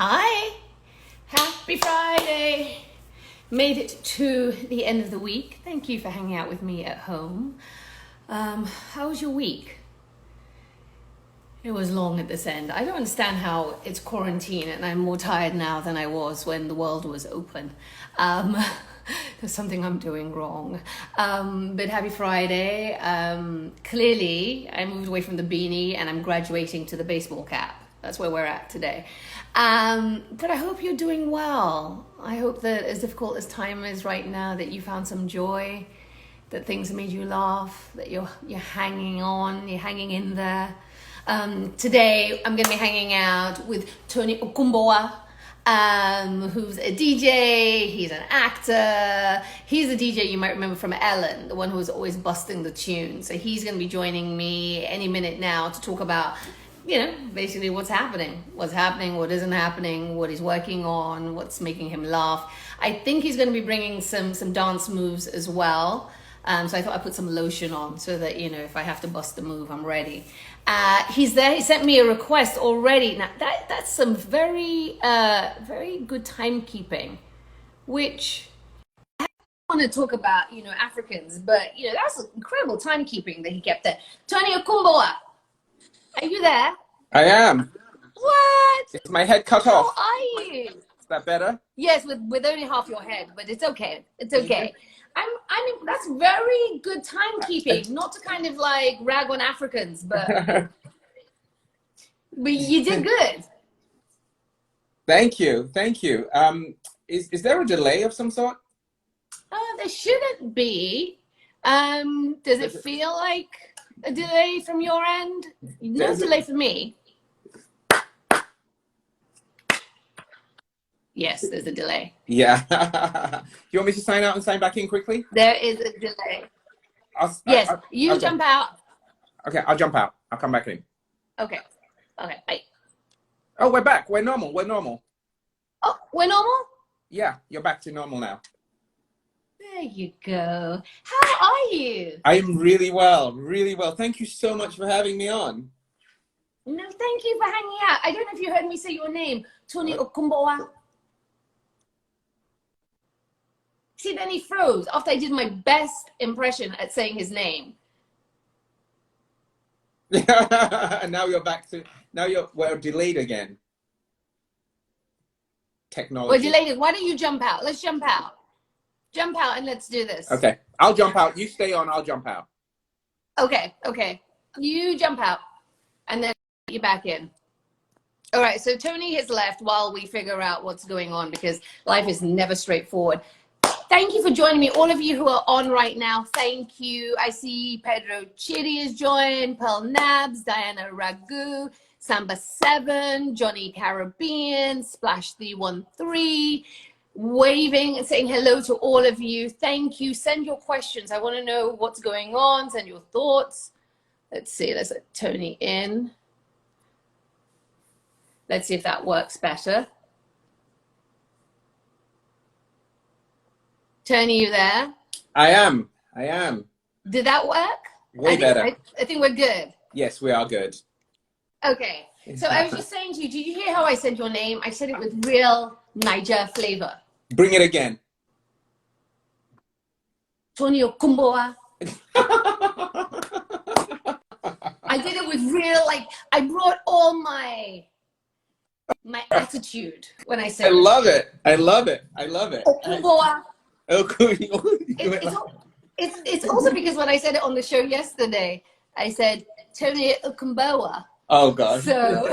Hi, happy Friday. Made it to the end of the week. Thank you for hanging out with me at home. How was your week? It was long at this end. I don't understand how it's quarantine and I'm more tired now than I was when the world was open. Um, there's something I'm doing wrong. But happy Friday. Clearly, I moved away from the beanie and I'm graduating to the baseball cap. That's where we're at today. But I hope you're doing well. I hope that as difficult as time is right now, that you found some joy, that things made you laugh, that you're hanging on, you're hanging in there. Today, I'm going to be hanging out with Tony Okungbowa, who's a DJ, he's an actor. He's a DJ you might remember from Ellen, the one who was always busting the tune. So he's going to be joining me any minute now to talk about basically what's happening, what isn't happening, what he's working on, what's making him laugh. I think he's going to be bringing some dance moves as well. So I thought I'd put some lotion on so that, if I have to bust a move, I'm ready. He's there. He sent me a request already. Now, that's some very, very good timekeeping, which I want to talk about, Africans, but, that's incredible timekeeping that he kept there. Tony Okungbowa, are you there? I am. What? Is my head cut How off? are you? Is that better? Yes, with only half your head, but it's okay. It's okay. That's very good timekeeping. Not to kind of like rag on Africans, but you did good. Thank you. Is there a delay of some sort? There shouldn't be. Does it feel like a delay from your end? No delay for me. Yes, there's a delay. Yeah. Do you want me to sign out and sign back in quickly? There is a delay. You jump out. Okay, I'll jump out. I'll come back in. Okay. Bye. Oh, we're back. We're normal. Oh, we're normal? Yeah, you're back to normal now. There you go. How are you? I am really well. Thank you so much for having me on. No, thank you for hanging out. I don't know if you heard me say your name, Tony Okungbowa. See, then he froze after I did my best impression at saying his name. And now you're back to, we're delayed again. Technology. We're delayed. Why don't you jump out? Let's jump out. Jump out and let's do this. Okay, I'll jump out. You stay on, I'll jump out. Okay. You jump out and then you're back in. All right, so Tony has left while we figure out what's going on because life is never straightforward. Thank you for joining me. All of you who are on right now, thank you. I see Pedro Chiri has joined, Pearl Nabs, Diana Ragu, Samba 7, Johnny Caribbean, Splash 313, waving and saying hello to all of you. Thank you. Send your questions. I want to know what's going on. Send your thoughts. Let's see. Let's let Tony in. Let's see if that works better. Tony, you there? I am. Did that work? Way better. I think we're good. Yes, we are good. Okay. So I was just saying to you, did you hear how I said your name? I said it with real Niger flavor. Bring it again. Tony Okungbowa. I did it with real, I brought all my attitude when I said I love it. Okungbowa. Okungbowa. It's also because when I said it on the show yesterday, I said Tony Okungbowa. Oh gosh. So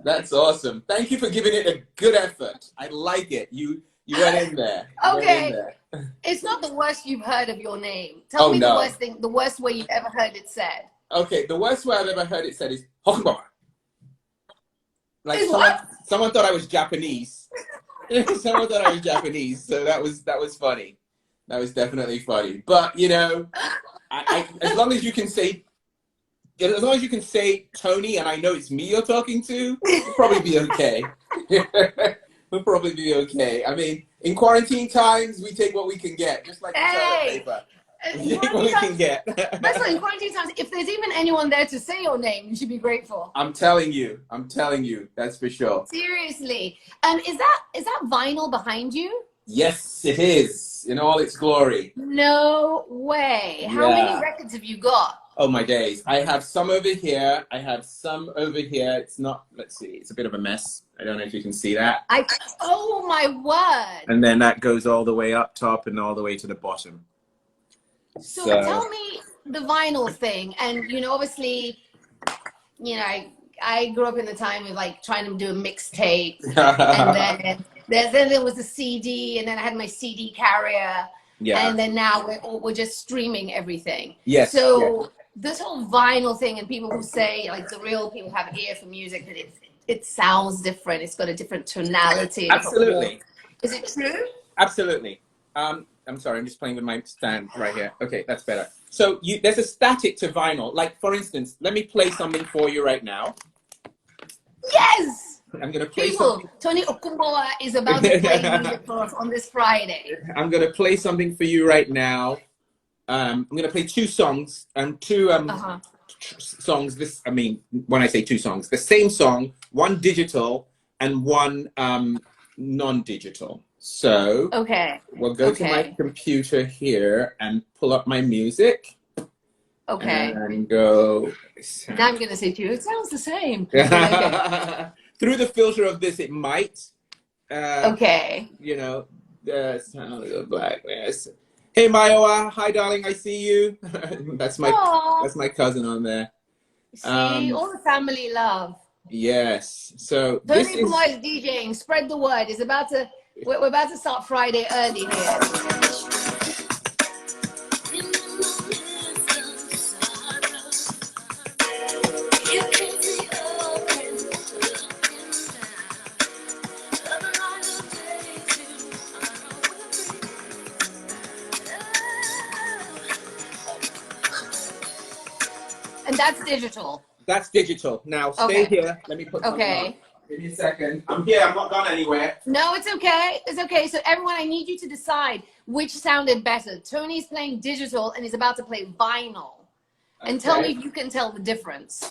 that's awesome. Thank you for giving it a good effort. I like it. You went in there. Okay. It's not the worst you've heard of your name. Tell me the worst way you've ever heard it said. Okay, the worst way I've ever heard it said is Okungbowa. Like someone thought I was Japanese. Someone thought I was Japanese, so that was funny. That was definitely funny. But as long as you can say Tony, and I know it's me you're talking to, we'll probably be okay. We'll probably be okay. I mean, in quarantine times, we take what we can get, just like the toilet paper. In All you can times, get. that's like in quarantine times. If there's even anyone there to say your name, you should be grateful. I'm telling you, that's for sure. Seriously. Is that vinyl behind you? Yes, it is in all its glory. No way. Yeah. How many records have you got? Oh my days. I have some over here. I have some over here. It's not, let's see, it's a bit of a mess. I don't know if you can see that. Oh my word. And then that goes all the way up top and all the way to the bottom. So tell me the vinyl thing. And, obviously, I grew up in the time of like trying to do a mixtape. And then there was the CD, and then I had my CD carrier. Yeah. And then now we're just streaming everything. Yes. So this whole vinyl thing, and people who say, like, the real people have an ear for music, that it sounds different. It's got a different tonality. Absolutely. Is it true? Absolutely. I'm sorry, I'm just playing with my stand right here. Okay, that's better. So there's a static to vinyl. Like, for instance, let me play something for you right now. Yes! I'm going to play something. Tony Okungbowa is about to play music for us on this Friday. I'm going to play something for you right now. I'm going to play two songs and two songs. When I say two songs, the same song, one digital and one non-digital. So we'll go to my computer here and pull up my music. Okay. And go. Now I'm going to say to you, it sounds the same. Through the filter of this, it might. The sound of the blackness. Hey, Mayowa. Hi, darling. I see you. That's my cousin on there. See, all the family love. Yes. So Tony Okungbowa is DJing. Spread the word. We're about to start Friday early here. And that's digital. That's digital. Now stay here. Let me put something on. Give me a second. I'm here. I'm not gone anywhere. No, it's okay. It's okay. So everyone, I need you to decide which sounded better. Tony's playing digital and he's about to play vinyl. And tell me if you can tell the difference.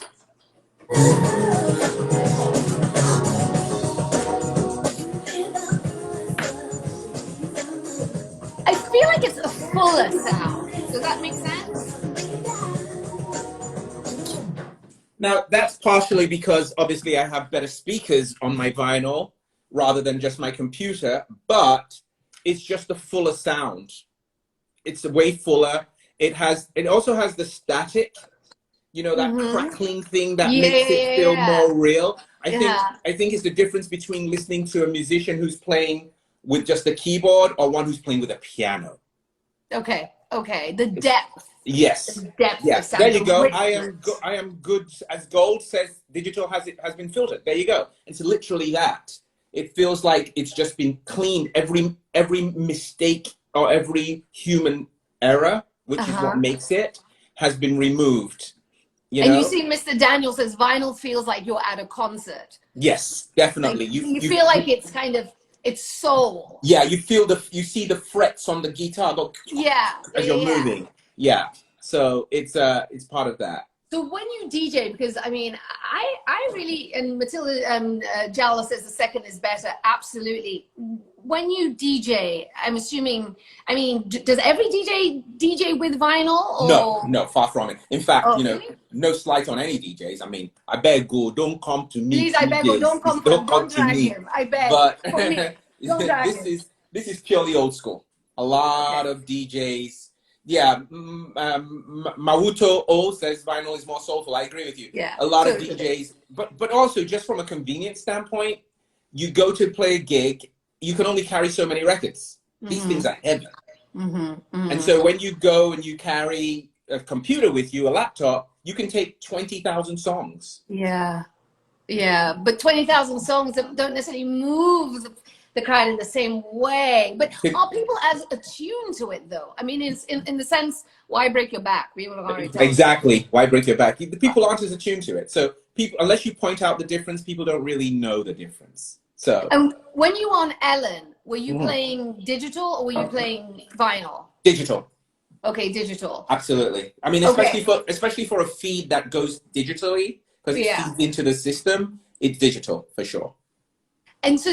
I feel like it's a fuller sound. Does that make sense? Now, that's partially because obviously I have better speakers on my vinyl rather than just my computer, but it's just a fuller sound. It's way fuller. It also has the static, that crackling thing that makes it feel more real. I think it's the difference between listening to a musician who's playing with just a keyboard or one who's playing with a piano. Okay. The depth. Yes. The depth. Yes. There you go. I am good as gold says digital has been filtered. There you go. It's literally that. It feels like it's just been cleaned. Every mistake or every human error, which is what makes it, has been removed. And you see, Mr. Daniel says vinyl feels like you're at a concert. Yes, definitely. Like, you feel like it's kind of. It's soul. Yeah, you see the frets on the guitar go as you're moving. Yeah. So it's part of that. So when you DJ, because I really, and Matilda Jalla says the second is better. Absolutely. When you DJ, I'm assuming, does every DJ with vinyl? Or? No, far from it. In fact, no slight on any DJs. I beg you, don't come to me. Please, I beg you, don't come to me. I beg. But this is purely old school. A lot of DJs. Yeah, Mawuto O says vinyl is more soulful. I agree with you. Yeah, a lot of DJs, but also just from a convenience standpoint, you go to play a gig, you can only carry so many records. These things are heavy. And so when you go and you carry a computer with you, a laptop, you can take 20,000 songs. Yeah, but 20,000 songs don't necessarily move the crowd in the same way. But are people as attuned to it, though? It's in the sense, why break your back? People are already exactly. Why break your back? The people aren't as attuned to it. So people, unless you point out the difference, people don't really know the difference. So. And when you were on Ellen, were you playing digital or were you playing vinyl? Digital. Okay, digital. Absolutely. I mean, Okay. especially for a feed that goes digitally, because it Yeah. feeds into the system, it's digital for sure. And so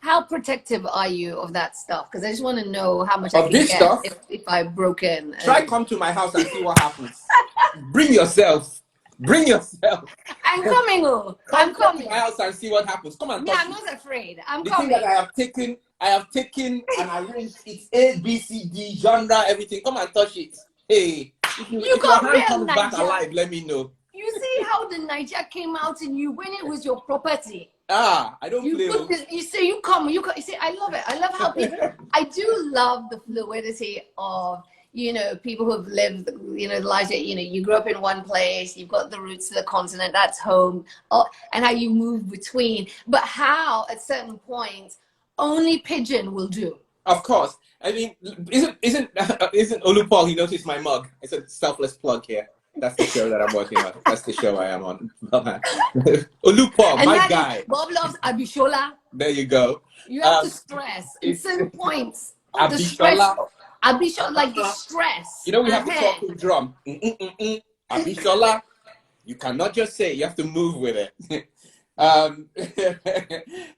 how protective are you of that stuff? Because I just want to know how much I Of can this get stuff, if I broke in. try And come to my house and see what happens. Bring yourself. Bring yourself. I'm coming, oh, I'm Come to my coming. house and see what happens. Come and Yeah, touch I'm it. not afraid. I'm The thing that coming. I have taken and arranged, it's A, B, C, D, genre, everything. Come and touch it. Hey, You if your got hand real comes back Niger. alive, let me know. You see how the Niger came out in you when it was your property. Ah, I don't You play. put this. You say you come. You see. I love it. I love how people. I do love the fluidity of people who've lived the lives that you grew up in one place. You've got the roots to the continent. That's home. And how you move between. But how at certain points only pidgin will do. Of course. I mean, isn't Olupol? He noticed my mug. It's a selfless plug here. That's the show that I'm working on. That's the show I am on. Olupol, And my that is guy. Bob loves Abishola. There you go. You have to stress in It's certain points. The stress. Abishola. Abishola, like the stress. You know, we have the talking drum. Abishola. You cannot just say it. You have to move with it. Um,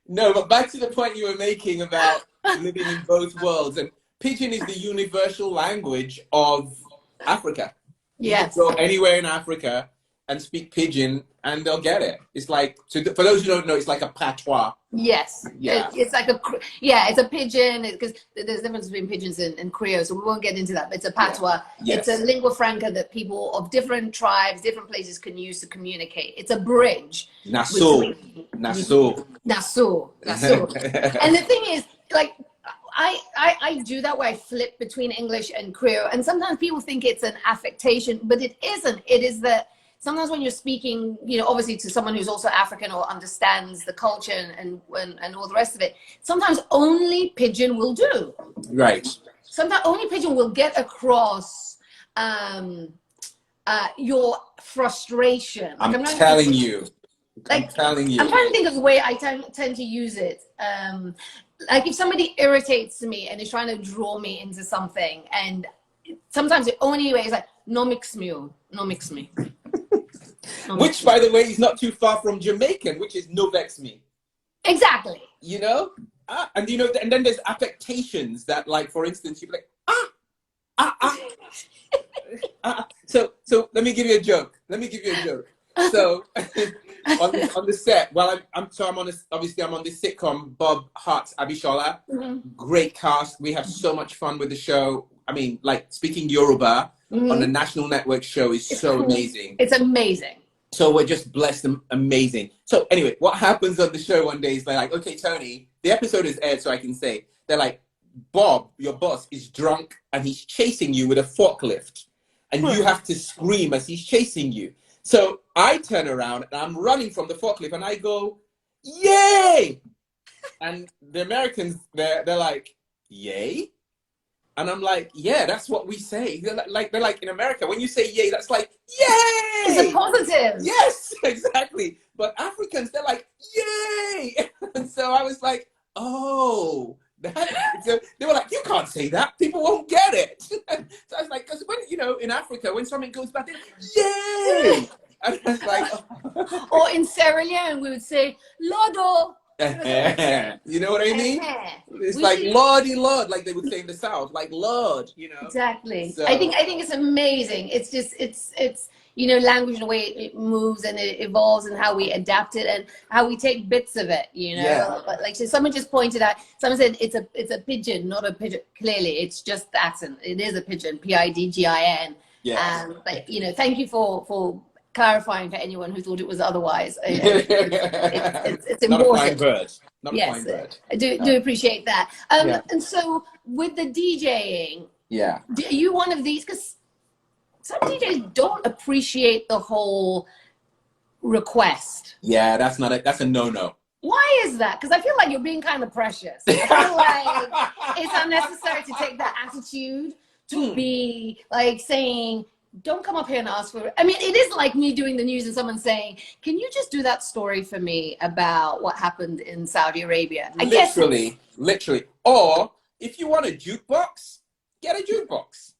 no, but back to the point you were making about living in both worlds. And Pidgin is the universal language of Africa. Yes. You can go anywhere in Africa and speak Pidgin, and they'll get it. It's like, for those who don't know, it's like a patois. Yes. Yeah. It's like it's a pidgin, because there's a difference between pigeons and Creole, so we won't get into that. But it's a patois. Yes. It's a lingua franca that people of different tribes, different places can use to communicate. It's a bridge. Nassau. Nassau. And the thing is, like, I do that where I flip between English and Creole, and sometimes people think it's an affectation, but it isn't. It is that sometimes when you're speaking, obviously to someone who's also African or understands the culture and all the rest of it, sometimes only pidgin will do. Right. Sometimes only pidgin will get across your frustration. I'm telling you. I'm trying to think of the way I tend to use it. Like if somebody irritates me and is trying to draw me into something, and sometimes the only way is like, no mix me. Which, by the way, is not too far from Jamaican, which is no vex me. Exactly. And and then there's affectations that, like, for instance, you'd be like, So let me give you a joke. So on the set, well, I'm on this, obviously I'm on this sitcom, Bob Hart's Abishola. Mm-hmm. Great cast. We have so much fun with the show. I mean, like, speaking Yoruba on the national network show is so amazing. It's amazing. So we're just blessed and amazing. So anyway, what happens on the show one day is they're like, okay, Tony, the episode is aired, so I can say, they're like, Bob, your boss, is drunk and he's chasing you with a forklift. And you have to scream as he's chasing you. So I turn around and I'm running from the forklift and I go, yay! And the Americans, they're like, yay? And I'm like, yeah, that's what we say. They're like, in America, when you say yay, that's like, yay! It's a positive. Yes, exactly. But Africans, they're like, yay! And so I was like, oh. So they were like, you can't say that. People won't get it. So I was like, because when, in Africa, when something goes bad, they're like, yay! And I was like, oh. Or in Sierra Leone, we would say, Lodo. You know what I mean? It's like Lordy Lord, like they would say in the South, like Lord, Exactly. So, I think it's amazing. It's just it's language and the way it moves and it evolves and how we adapt it and how we take bits of it. Yeah. But like, so someone just pointed out. Someone said it's a pidgin, not a pigeon. Clearly, it's just the accent. It is a pidgin, Pidgin. Yeah. But thank you for clarifying for anyone who thought it was otherwise. It's important. Not a flying bird. Not a flying bird. I do appreciate that. And so with the DJing, are you one of these? Because some DJs don't appreciate the whole request. Yeah, that's a no-no. Why is that? Because I feel like you're being kind of precious. I feel like it's unnecessary to take that attitude to be like saying, don't come up here and ask for it. I mean, it is like me doing the news and someone saying, can you just do that story for me about what happened in Saudi Arabia? Literally. Or if you want a jukebox, get a jukebox.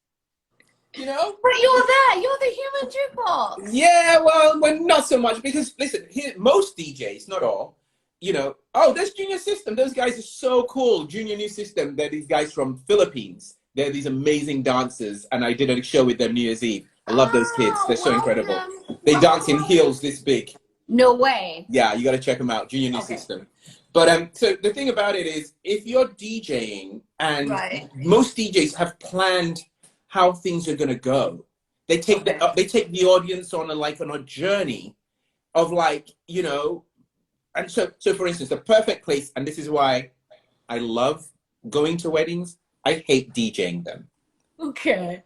You know? But you're there. You're the human jukebox. Yeah, well, not so much because listen, here, most DJs, not all, you know. Oh, there's Junior System. Those guys are so cool. Junior New System. They're these guys from Philippines. They're these amazing dancers, and I did a show with them New Year's Eve. I love those kids. They're so incredible. They dance in heels this big. No way. Yeah, you got to check them out. Junior New System. But so the thing about it is, if you're DJing, and most DJs have planned how things are gonna go, they take the audience on a journey of like, you know, and so for instance, the perfect place, and this is why I love going to weddings. I hate DJing them. Okay.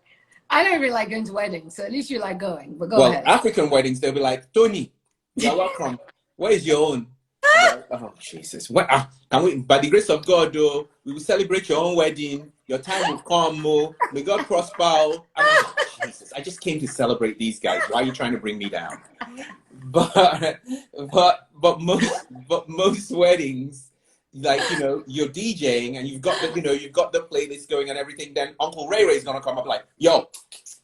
I don't really like going to weddings, so at least you like going. But go ahead. African weddings, they'll be like, Tony, you're welcome. Where is your own? Like, oh Jesus! Can we? By the grace of God, though, we will celebrate your own wedding. Your time will come. May God prosper. I mean, Jesus! I just came to celebrate these guys. Why are you trying to bring me down? But most weddings, like, you know, you're DJing and you've got the playlist going and everything. Then Uncle Ray Ray's gonna come up like, yo,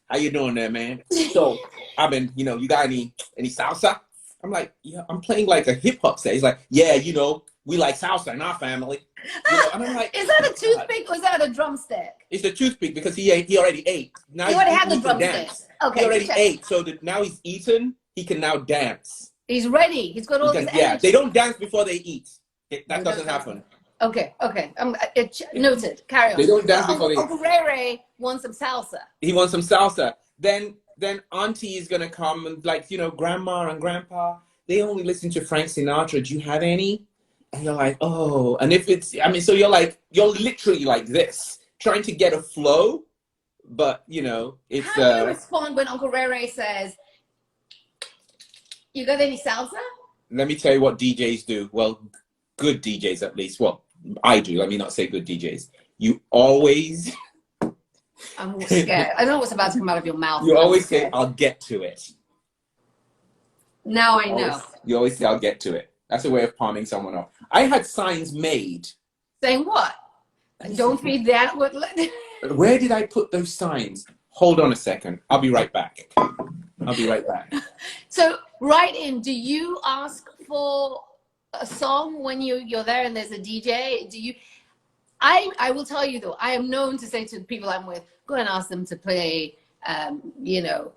how you doing there, man? So I've been, you know, you got any salsa? I'm like, yeah, I'm playing like a hip hop set. He's like, yeah, you know, we like salsa in our family. You know, and I'm like, is that a toothpick or is that a drumstick? It's a toothpick because he already ate. Now he already had the drumstick. Okay, he already ate, so now he's eaten. He can now dance. He's ready. He's got all this energy. Yeah, they don't dance before they eat. That doesn't happen. Okay. Noted. Carry on. They don't dance before they eat. Uncle Ray wants some salsa. He wants some salsa. Then auntie is gonna come and, like, you know, grandma and grandpa, they only listen to Frank Sinatra. Do you have any? And you're like, oh. And if it's, I mean, so you're literally like this, trying to get a flow, but you know, it's. How do you respond when Uncle Ray says, "You got any salsa?" Let me tell you what DJs do. Well, good DJs at least. Well, I do. Let me not say good DJs. You always. I'm scared. I don't know what's about to come out of your mouth. You always say, I'll get to it. Now I know. You always say, I'll get to it. That's a way of palming someone off. I had signs made. Saying what? Don't feed that. Where did I put those signs? Hold on a second. I'll be right back. So, do you ask for a song when you're there and there's a DJ? Do you... I will tell you though, I am known to say to the people I'm with, go and ask them to play, you know,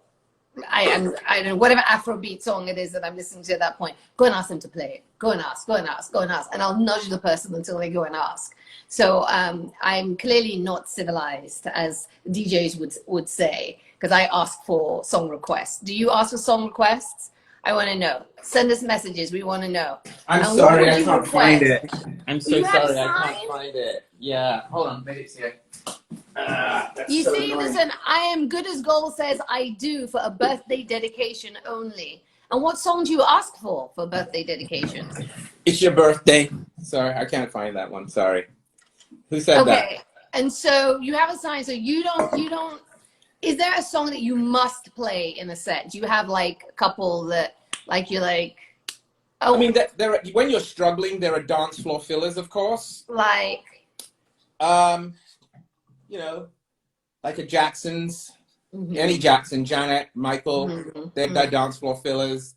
I don't know, whatever Afrobeat song it is that I'm listening to at that point, go and ask them to play it. Go and ask. And I'll nudge the person until they go and ask. So I'm clearly not civilized, as DJs would say, because I ask for song requests. Do you ask for song requests? I want to know. Send us messages. We want to know. I'm sorry, I can't find it. I'm so sorry, I can't find it. Yeah, hold on, maybe it's here. You so see, annoying. Listen, I am good as gold says I do for a birthday dedication only. And what song do you ask for birthday dedication? It's your birthday. Sorry, I can't find that one. Sorry. Who said that? Okay, and so you have a sign. So you don't. Is there a song that you must play in a set? Do you have like a couple that like you're like? Oh, I mean, when you're struggling, there are dance floor fillers, of course. Like. You know, like a Jackson's, any Jackson, Janet, Michael, they've got dance floor fillers.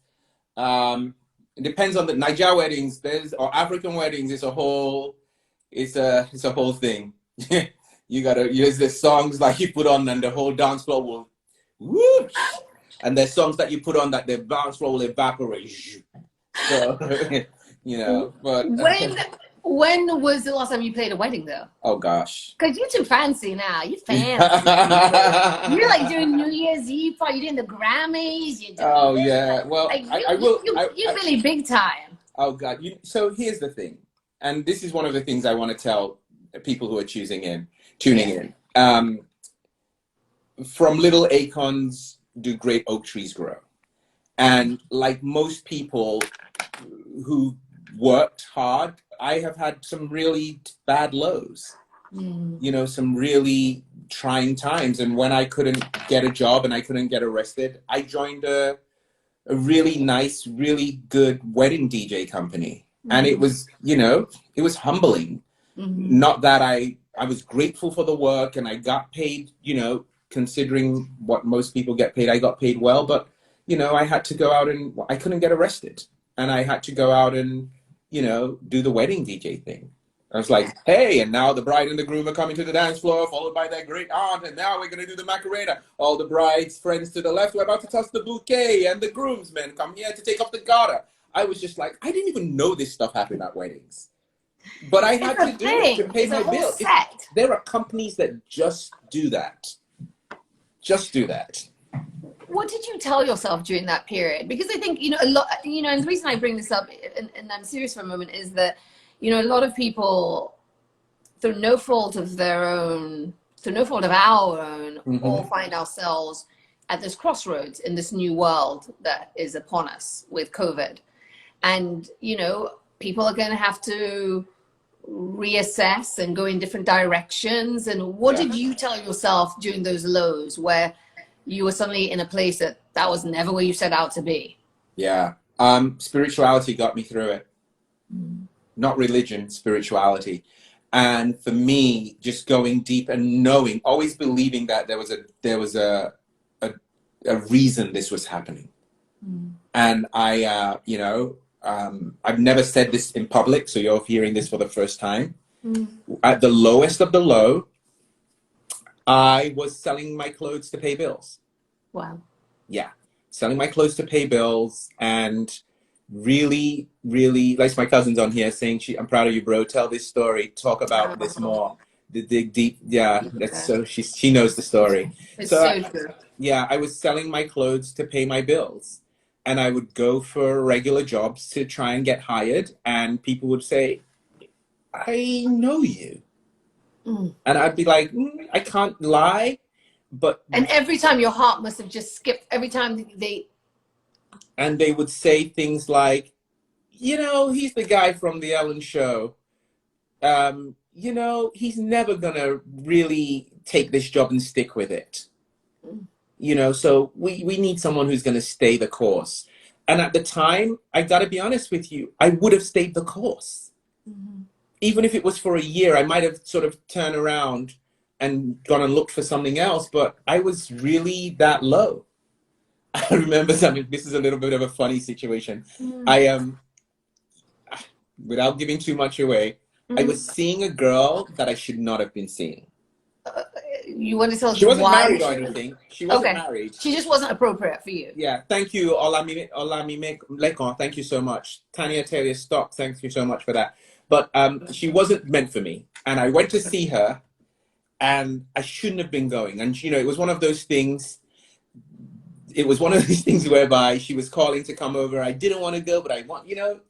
It depends on the Niger weddings, or African weddings. It's a whole thing. There's songs like you put on and the whole dance floor will, whoosh, and there's songs that you put on that the dance floor will evaporate. So, you know, but. When was the last time you played a wedding, though? Oh, gosh. Because you're too fancy now. You're fancy. You're like doing New Year's Eve party. You're doing the Grammys. Oh, yeah. Well, like, you're really big time. Oh, God. So here's the thing. And this is one of the things I want to tell people who are tuning in. From little acorns do great oak trees grow. And like most people who worked hard, I have had some really bad lows, you know, some really trying times. And when I couldn't get a job and I couldn't get arrested, I joined a really nice, really good wedding DJ company. And it was, you know, it was humbling. Not that I was grateful for the work and I got paid, you know, considering what most people get paid. I got paid well, but you know, I had to go out and I couldn't get arrested, and I had to go out and, you know, do the wedding DJ thing. I was like, hey, and now the bride and the groom are coming to the dance floor, followed by their great aunt, and now we're going to do the Macarena. All the bride's friends to the left, we're about to toss the bouquet, and the groomsmen come here to take off the garter. I was just like, I didn't even know this stuff happened at weddings. But I had to do it to pay my bill. There are companies that just do that. Just do that. What did you tell yourself during that period? Because I think, you know, a lot, you know, and the reason I bring this up, and I'm serious for a moment, is that, you know, a lot of people, through no fault of their own, through no fault of our own, all find ourselves at this crossroads in this new world that is upon us with COVID. And, you know, people are going to have to reassess and go in different directions. And what did you tell yourself during those lows where you were suddenly in a place that was never where you set out to be? Yeah. Spirituality got me through it. Not religion, spirituality. And for me, just going deep and knowing, always believing that there was a reason this was happening. And I, you know, I've never said this in public, so you're hearing this for the first time. At the lowest of the low, I was selling my clothes to pay bills. Wow. Yeah. Selling my clothes to pay bills, and really, really, like my cousin's on here saying, I'm proud of you, bro. Tell this story. Talk about this more. The dig deep. Yeah. That's so, she knows the story. It's so true. Yeah. I was selling my clothes to pay my bills, and I would go for regular jobs to try and get hired. And people would say, I know you. And I'd be like, I can't lie. And every time your heart must have just skipped every time they would say things like, you know, he's the guy from the Ellen show. You know, he's never gonna really take this job and stick with it. You know, so we need someone who's gonna stay the course. And at the time, I gotta be honest with you, I would have stayed the course. Even if it was for a year, I might have sort of turned around and gone and looked for something else, but I was really that low. I remember something, this is a little bit of a funny situation. Without giving too much away, I was seeing a girl that I should not have been seeing. You want to tell us she wasn't why? Married or anything. She wasn't married. She just wasn't appropriate for you. Yeah, thank you, Olami Lekon. Thank you so much. Tanya Taylor Stock, thank you so much for that. But she wasn't meant for me. And I went to see her, and I shouldn't have been going. And, you know, it was one of those things. It was one of these things whereby she was calling to come over. I didn't want to go, but I want, you know.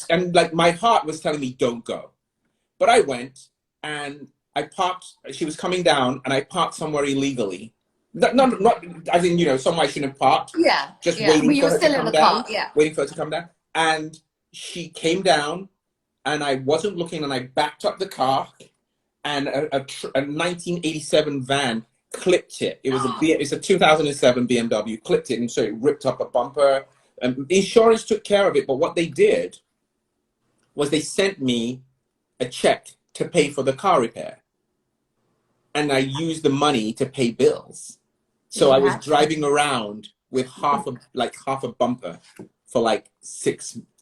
And like my heart was telling me, don't go. But I went, and I parked. She was coming down, and I parked somewhere illegally. Not as in, you know, somewhere I shouldn't have parked. Yeah. Just waiting for her to come down. Yeah. Waiting for her to come down. And she came down, and I wasn't looking, and I backed up the car, and a 1987 van clipped it. It's a 2007 BMW, clipped it, and so it ripped up a bumper. Insurance took care of it, but what they did was they sent me a check to pay for the car repair, and I used the money to pay bills. So I was driving around with half a bumper for like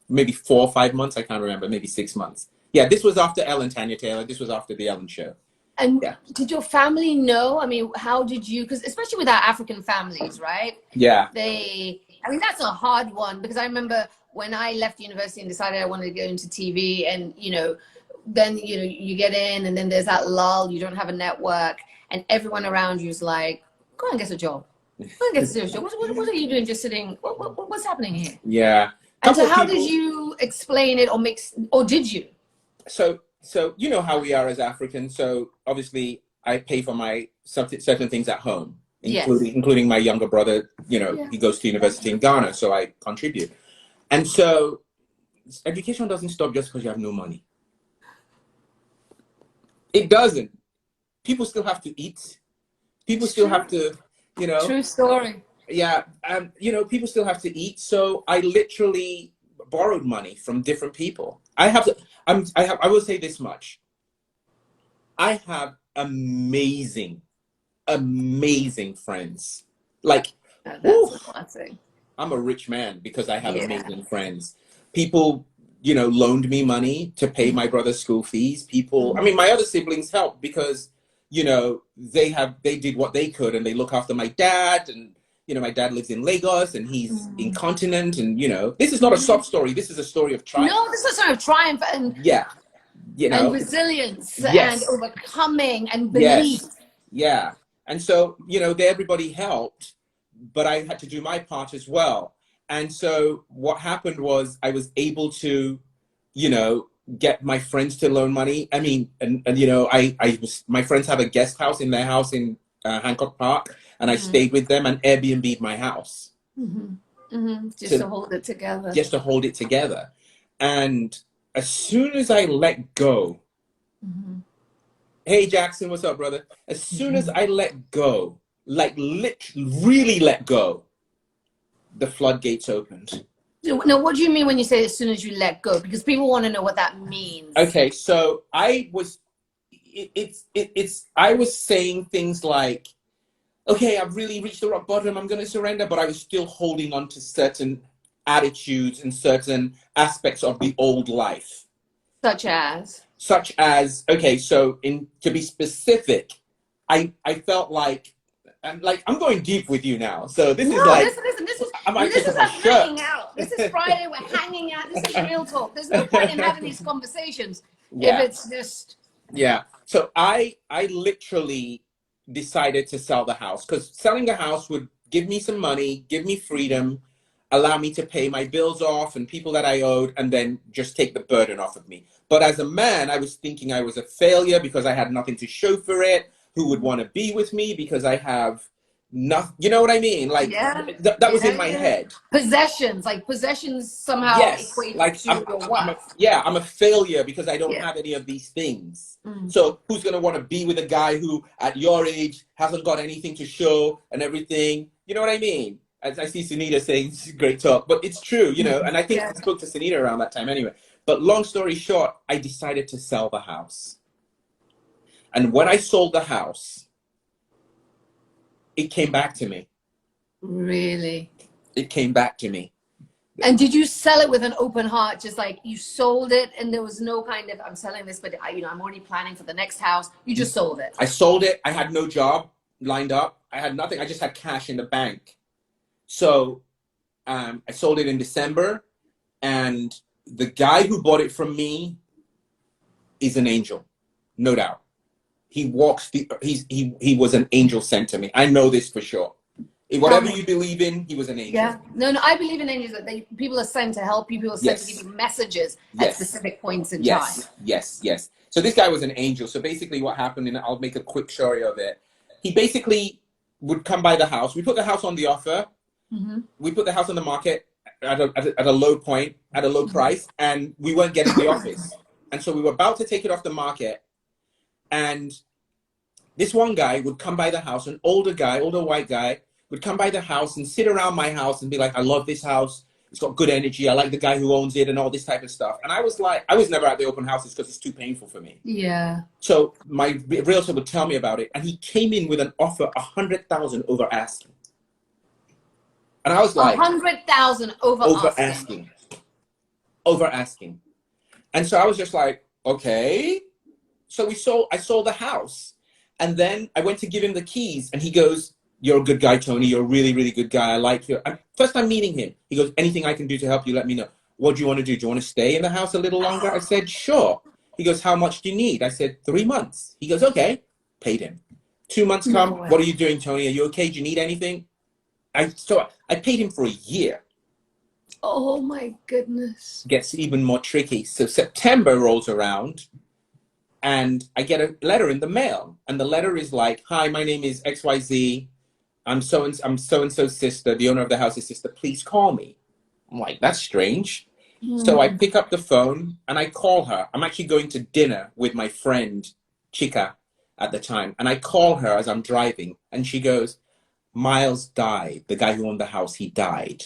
maybe 4 or 5 months. I can't remember, maybe 6 months. Yeah, this was after Ellen, Tanya Taylor. This was after the Ellen show. And did your family know? I mean, how did you, because especially with our African families, right? Yeah. I mean, that's a hard one, because I remember when I left university and decided I wanted to go into TV, and, you know, then, you know, you get in, and then there's that lull, you don't have a network, and everyone around you is like, go and get a job. Go and get a serious job. What are you doing just sitting? What's happening here? Yeah. And so how did you explain it, or did you? So you know how we are as Africans. So obviously I pay for my certain things at home, including my younger brother. You know, he goes to university in Ghana, so I contribute. And so education doesn't stop just because you have no money. It doesn't. People still have to eat. People still have to, you know. True story. Yeah, you know, people still have to eat. So I literally borrowed money from different people. I will say this much. I have amazing amazing friends. Like, Oh, woo, that's a classic. I'm a rich man because I have Yeah. amazing friends. People, loaned me money to pay my brother's school fees. People, I mean, my other siblings helped because, they did what they could and they look after my dad. And, my dad lives in Lagos and he's incontinent. And, this is not a sob story. This is a story of triumph. No, this is sort of triumph and Yeah. and resilience Yes. and overcoming and belief. Yes. Yeah. And so, everybody helped, but I had to do my part as well. And so what happened was I was able to, get my friends to loan money. I mean, and my friends have a guest house in their house in Hancock Park, and I stayed with them and Airbnb'd my house. Just to hold it together. Just to hold it together. And as soon as I let go, hey Jackson, what's up, brother? As soon as I let go, like really let go, the floodgates opened. Now, what do you mean when you say as soon as you let go? Because people want to know what that means. Okay, so I was saying things like, okay, I've really reached the rock bottom, I'm gonna surrender, but I was still holding on to certain attitudes and certain aspects of the old life. Such as, okay, so to be specific, I felt like I'm going deep with you now. So this is like listen, this is us hanging out. This is Friday, we're hanging out. This is real talk. There's no point in having these conversations if it's just So I literally decided to sell the house because selling the house would give me some money, give me freedom, allow me to pay my bills off and people that I owed, and then just take the burden off of me. But as a man, I was thinking I was a failure because I had nothing to show for it. Who would want to be with me because I have nothing? You know what I mean? Like that was in my head. Possessions somehow equate to your wealth. I'm a failure because I don't have any of these things. So who's going to want to be with a guy who at your age hasn't got anything to show and everything? You know what I mean? As I see Sunita saying great talk, but it's true, and I think I spoke to Sunita around that time anyway. But long story short, I decided to sell the house. And when I sold the house, it came back to me. Really? It came back to me. And did you sell it with an open heart? Just like you sold it and there was no kind of, I'm selling this, but I'm already planning for the next house. You just sold it. I sold it. I had no job lined up. I had nothing. I just had cash in the bank. So I sold it in December, and the guy who bought it from me is an angel, no doubt. He he was an angel sent to me. I know this for sure. Whatever you believe in, he was an angel. Yeah, no, I believe in angels. That people are sent to help you. People are sent to give you messages at specific points in time. Yes. So this guy was an angel. So basically, what happened, and I'll make a quick story of it. He basically would come by the house. We put the house on the offer. We put the house on the market at a low point, at a low price, and we weren't getting the offers. And so we were about to take it off the market. And this one guy would come by the house, an older white guy, would come by the house and sit around my house and be like, I love this house. It's got good energy. I like the guy who owns it and all this type of stuff. And I was like, I was never at the open houses because it's too painful for me. Yeah. So my realtor would tell me about it. And he came in with an offer 100,000 over asking. And I was like, 100,000 over asking. And so I was just like, okay. So I sold the house. And then I went to give him the keys and he goes, you're a good guy, Tony. You're a really, really good guy. I like you. First time meeting him, he goes, anything I can do to help you, let me know. What do you want to do? Do you want to stay in the house a little longer? I said, sure. He goes, how much do you need? I said, 3 months. He goes, okay. Paid him. 2 months come. What are you doing, Tony? Are you okay? Do you need anything? So I paid him for a year. Oh my goodness. Gets even more tricky. So September rolls around and I get a letter in the mail. And the letter is like, hi, my name is XYZ. I'm so-and-so's sister. The owner of the house's sister. Please call me. I'm like, that's strange. So I pick up the phone and I call her. I'm actually going to dinner with my friend Chica at the time. And I call her as I'm driving and she goes, Miles died. The guy who owned the house, he died.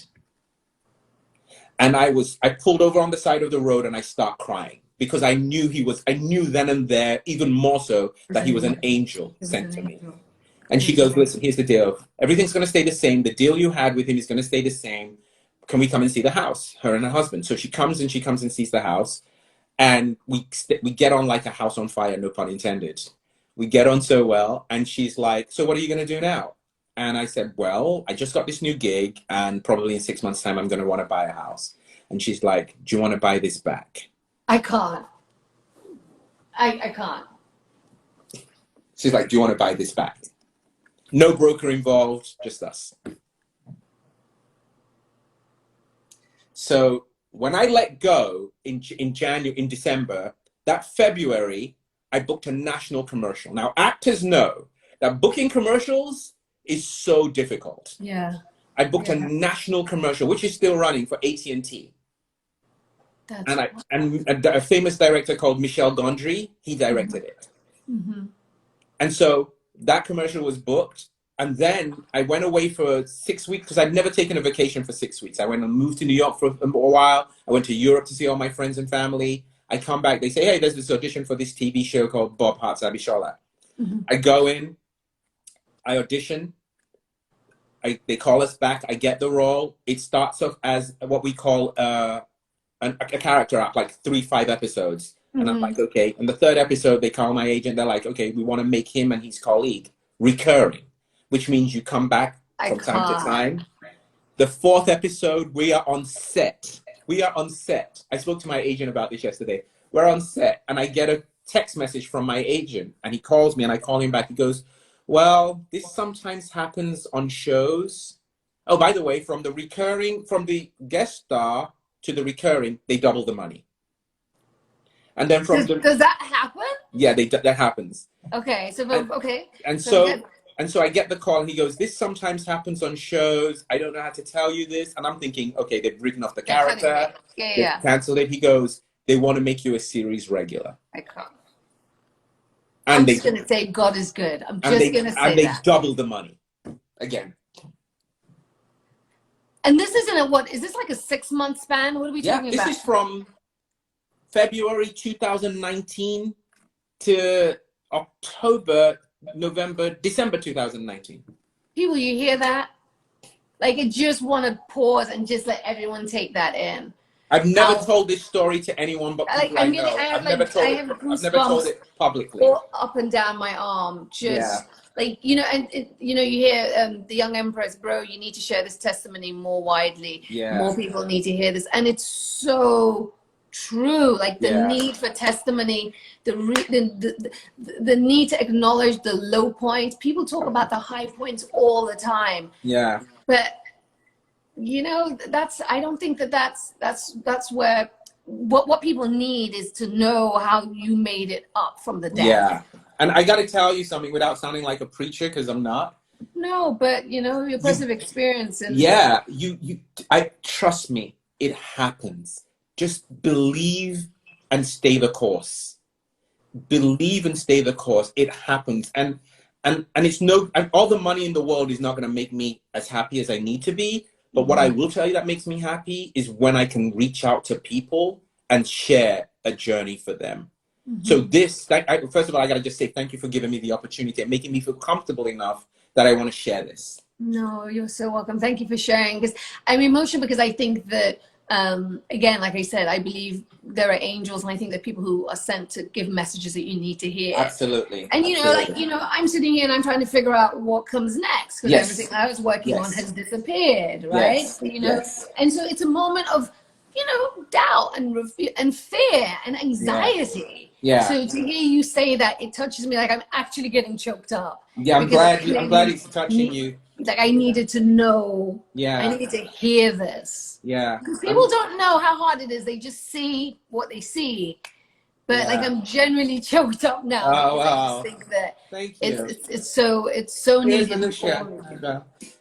And I pulled over on the side of the road and I start crying because I knew then and there, even more so, that he was an angel sent to me. And she goes, listen, here's the deal. Everything's going to stay the same. The deal you had with him is going to stay the same. Can we come and see the house? Her and her husband. So she comes and sees the house. And we get on like a house on fire, no pun intended. We get on so well. And she's like, so what are you going to do now? And I said, well, I just got this new gig. And probably in 6 months' time, I'm going to want to buy a house. And she's like, do you want to buy this back? I can't. I can't. She's like, do you want to buy this back? No broker involved, just us. So when I let go in December, that February, I booked a national commercial. Now, actors know that booking commercials is so difficult. Yeah. I booked a national commercial, which is still running for AT&T. And a famous director called Michel Gondry, he directed it. Mm-hmm. And so that commercial was booked. And then I went away for 6 weeks because I'd never taken a vacation for 6 weeks. I went and moved to New York for a while. I went to Europe to see all my friends and family. I come back. They say, hey, there's this audition for this TV show called Bob Hearts Abishola. Mm-hmm. I go in. I audition. They call us back. I get the role. It starts off as what we call a character arc, like 3-5 episodes. Mm-hmm. And I'm like, okay. And the third episode, they call my agent. They're like, okay, we want to make him and his colleague recurring, which means you come back from time to time. The fourth episode, we are on set. I spoke to my agent about this yesterday. We're on set, and I get a text message from my agent, and he calls me, and I call him back. He goes, well, this sometimes happens on shows. Oh, by the way, from the guest star to the recurring, they double the money. And then does that happen? Yeah, that happens. Okay, And so I get the call, and he goes, this sometimes happens on shows. I don't know how to tell you this. And I'm thinking, okay, they've written off the character. They've canceled it. He goes, they want to make you a series regular. I can't. And I'm just going to say God is good. I'm just going to say that. And they double the money again. And this isn't is this like a 6-month span? What are we talking about? This is from February 2019 to December 2019. People, you hear that? Like, I just want to pause and just let everyone take that in. I've never told this story to anyone but people I know. I've never told it publicly. All up and down my arm, like, you hear the young Empress, bro, you need to share this testimony more widely. Yeah. More people need to hear this. And it's so true, like the need for testimony, the need to acknowledge the low points. People talk about the high points all the time. Yeah. But I don't think that's where what people need is to know how you made it up from the dead. Yeah. And I got to tell you something without sounding like a preacher, because I'm not. No, but your personal experience and I trust me, it happens. Just believe and stay the course. Believe and stay the course. It happens. And it's all the money in the world is not going to make me as happy as I need to be. But what I will tell you that makes me happy is when I can reach out to people and share a journey for them. Mm-hmm. So first of all, I got to just say thank you for giving me the opportunity and making me feel comfortable enough that I want to share this. No, you're so welcome. Thank you for sharing. Because I'm emotional because I think that, again, like I said, I believe there are angels, and I think that people who are sent to give messages that you need to hear. Absolutely. And I'm sitting here and I'm trying to figure out what comes next, because everything I was working on has disappeared, right? Yes. And so it's a moment of doubt and fear and anxiety. Yeah. So to hear you say that, it touches me. Like, I'm actually getting choked up. Yeah, I'm glad it's touching you. Like, I needed to know. Yeah. I needed to hear this. Yeah. Because people don't know how hard it is. They just see what they see. But I'm genuinely choked up now. Oh, wow. I just think that Thank you. It's so needed.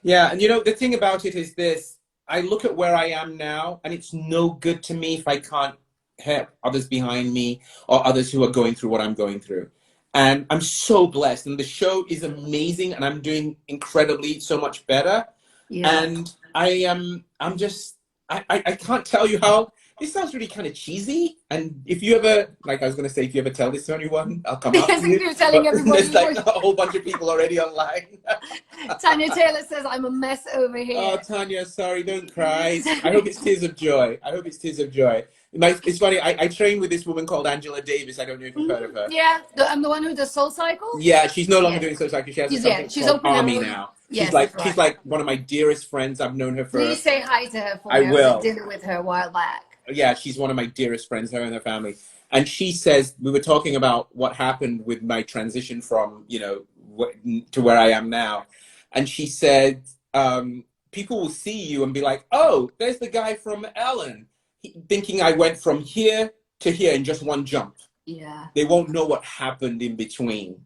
Yeah, and the thing about it is this. I look at where I am now, and it's no good to me if I can't help others behind me or others who are going through what I'm going through. And I'm so blessed, and the show is amazing, and I'm doing incredibly so much better. Yeah. And I'm just I can't tell you how this sounds really kind of cheesy. And if you ever, like I was going to say, if you ever tell this to anyone, I'll come out Yes, to you. you're telling everybody. There's like a whole bunch of people already online. Tanya Taylor says, I'm a mess over here. Oh, Tanya, sorry, don't cry. I hope it's tears of joy. I hope it's tears of joy. It's funny, I train with this woman called Angela Davis. I don't know if you've heard of her. Yeah, I'm the one who does Soul Cycle. Yeah, she's no longer doing Soul Cycle. She has something called Army now. Yes, she's like one of my dearest friends. I've known her for. Please say hi to her for me. I will. I was at dinner with her a while back. Yeah, she's one of my dearest friends, her and her family. And she says, we were talking about what happened with my transition from, you know, to where I am now. And she said, people will see you and be like, oh, there's the guy from Ellen, thinking I went from here to here in just one jump. Yeah. They won't know what happened in between,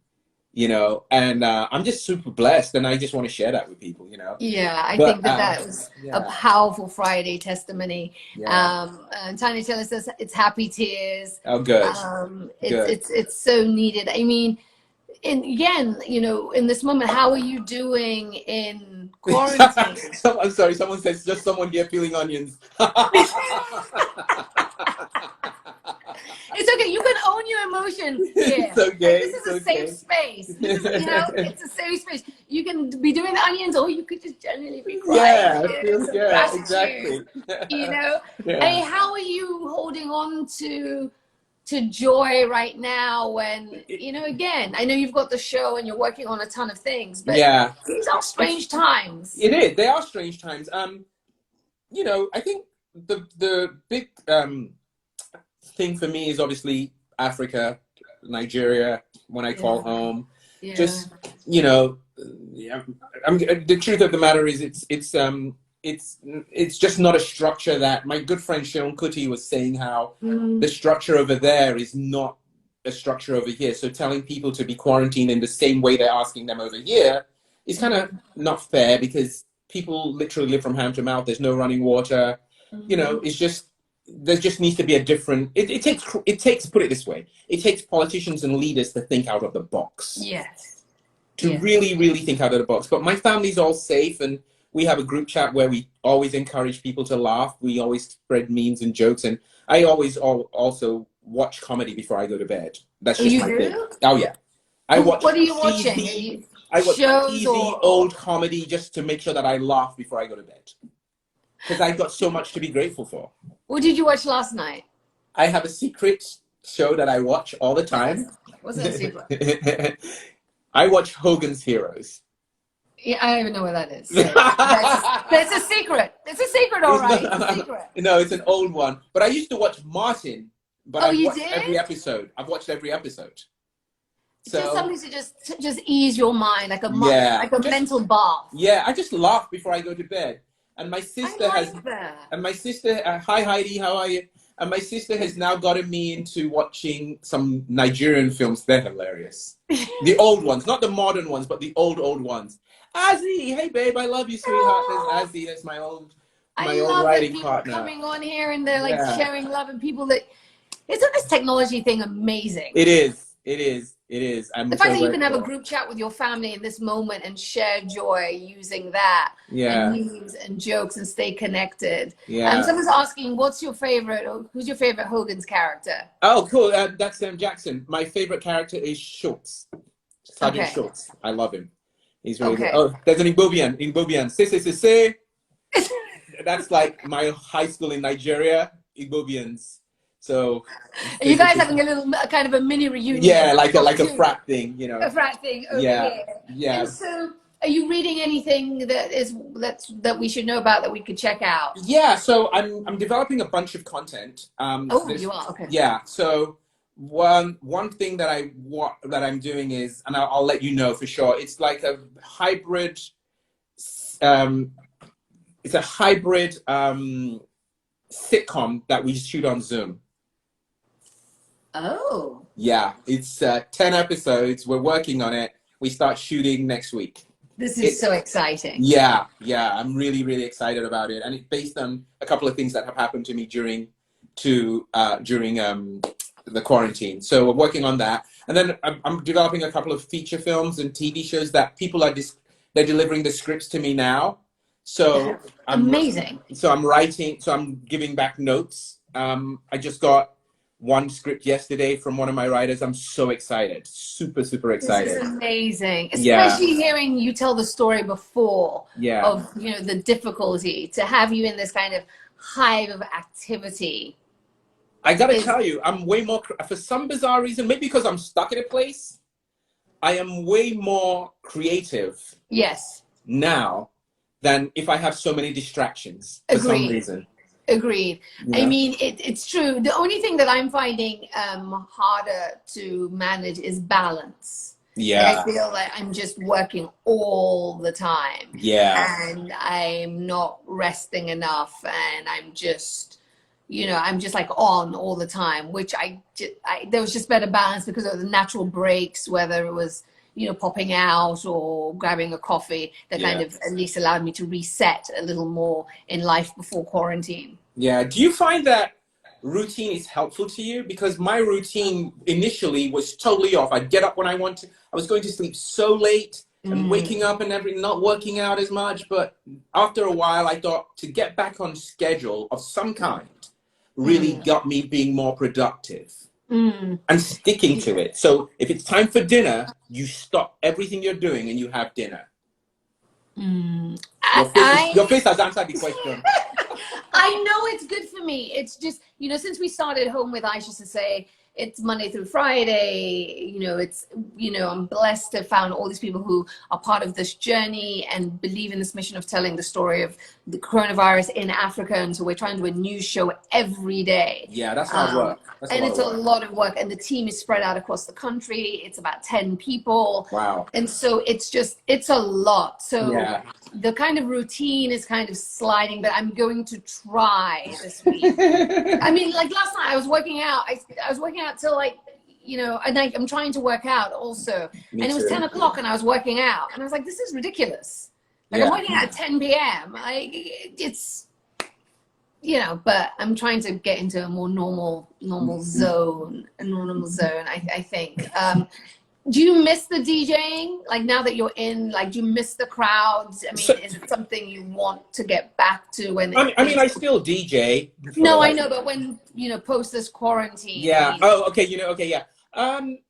you know, and I'm just super blessed, and I just want to share that with people, you know. Yeah, I think that was a powerful Friday testimony. Yeah. And Tanya Taylor says it's happy tears. Oh, good. It's so needed. I mean, again, you know, in this moment, how are you doing in quarantine? I'm sorry, someone says just someone here peeling onions. It's okay. You can own your emotions here. It's okay. This is a safe space. You know, it's a safe space. You can be doing the onions, or you could just generally be crying. Yeah, exactly. You know, hey, how are you holding on to joy right now? When, you know, again, I know you've got the show and you're working on a ton of things, but these are strange times. It is. They are strange times. You know, I think the big thing for me is obviously Africa, Nigeria, when I call home. Yeah. Just, you know, the truth of the matter is it's just not a structure that my good friend Sean Kuti was saying, how the structure over there is not a structure over here. So telling people to be quarantined in the same way they're asking them over here is kind of not fair, because people literally live from hand to mouth. There's no running water. You know, it's just, there just needs to be a different, it takes, put it this way, it takes politicians and leaders to think out of the box. Yes. To really, really think out of the box. But my family's all safe, and we have a group chat where we always encourage people to laugh. We always spread memes and jokes, and I always also watch comedy before I go to bed. That's just my thing. Oh yeah. I watch. What are you watching? I watch easy old comedy just to make sure that I laugh before I go to bed. Because I've got so much to be grateful for. What did you watch last night? I have a secret show that I watch all the time. What's that secret? I watch Hogan's Heroes. Yeah, I don't even know what that is. So that's a secret. It's a secret, all right. It's a secret. No, it's an old one. But I used to watch Martin. But I've watched did? every episode. I've watched every episode. So, just something to just ease your mind, like a mental bath. Yeah, I just laugh before I go to bed. And my sister hi Heidi, how are you? And my sister has now gotten me into watching some Nigerian films. They're hilarious. The old ones, not the modern ones, but the old ones. Azzy, hey babe, I love you, sweetheart. There's Azzy, that's my old writing partner. Coming on here and they're like sharing love, and people that, isn't this technology thing amazing? It is. The fact that you can have a group chat with your family in this moment and share joy using that, and memes and jokes, and stay connected. And someone's asking, who's your favorite Hogan's character? Oh, cool. That's Sam Jackson. My favorite character is Schultz. Sergeant Schultz. I love him. He's really good. Oh, there's an Igbobian. Isha Sesay. That's like my high school in Nigeria. Igbobians. So are you guys having a little kind of a mini reunion? Yeah, like a frat thing, you know. A frat thing over here. Yeah. And so are you reading anything that we should know about that we could check out? Yeah, so I'm developing a bunch of content. You are? Okay. Yeah. So one thing that I'm doing is, and I'll let you know for sure, it's like a hybrid sitcom that we shoot on Zoom. Oh. Yeah, it's 10 episodes. We're working on it. We start shooting next week. This is so exciting. Yeah. I'm really, really excited about it. And it's based on a couple of things that have happened to me during the quarantine. So we're working on that. And then I'm developing a couple of feature films and TV shows that people they're delivering the scripts to me now. So amazing. So I'm writing. So I'm giving back notes I just got one script yesterday from one of my writers. I'm so excited. Super, super excited. This is amazing. Yeah. Especially hearing you tell the story before Yeah. of, you know, the difficulty to have you in this kind of hive of activity. I gotta tell you, I'm way more, for some bizarre reason, maybe because I'm stuck in a place, I am way more creative. Yes. Now than if I have so many distractions for some reason. Agreed. Yeah. I mean, it's true. The only thing that I'm finding harder to manage is balance. Yeah. Like, I feel like I'm just working all the time. Yeah. And I'm not resting enough, and I'm just, you know, I'm just like on all the time, which there was just better balance because of the natural breaks, whether it was, you know, popping out or grabbing a coffee, that kind of at least allowed me to reset a little more in life before quarantine. Yeah. Do you find that routine is helpful to you? Because my routine initially was totally off. I'd get up when I want to. I was going to sleep so late and waking up and not working out as much. But after a while, I thought to get back on schedule of some kind really got me being more productive. And sticking to it. So if it's time for dinner, you stop everything you're doing and you have dinner. Your face has answered the question. I know it's good for me. It's just, you know, since we started Home with Isha Sesay, it's Monday through Friday, you know, it's, you know, I'm blessed to have found all these people who are part of this journey and believe in this mission of telling the story of the coronavirus in Africa. And so we're trying to do a news show every day. Yeah, that's hard work. It's a lot of work. And the team is spread out across the country. It's about 10 people. Wow. And so it's a lot. So the kind of routine is kind of sliding, but I'm going to try this week. I mean, like last night I was working out. I was working out till like, you know, and I'm trying to work out also. Me and it was too. 10 o'clock and I was working out. And I was like, this is ridiculous. Like I'm working out at 10 p.m. Like it's, you know, but I'm trying to get into a more normal zone, I think. Do you miss the DJing? Like now that you're in, like, do you miss the crowds? I mean, is it something you want to get back to when? I mean, I still DJ. No, I know, but when, you know, post this quarantine. Yeah. Oh, okay. You know, okay. Yeah.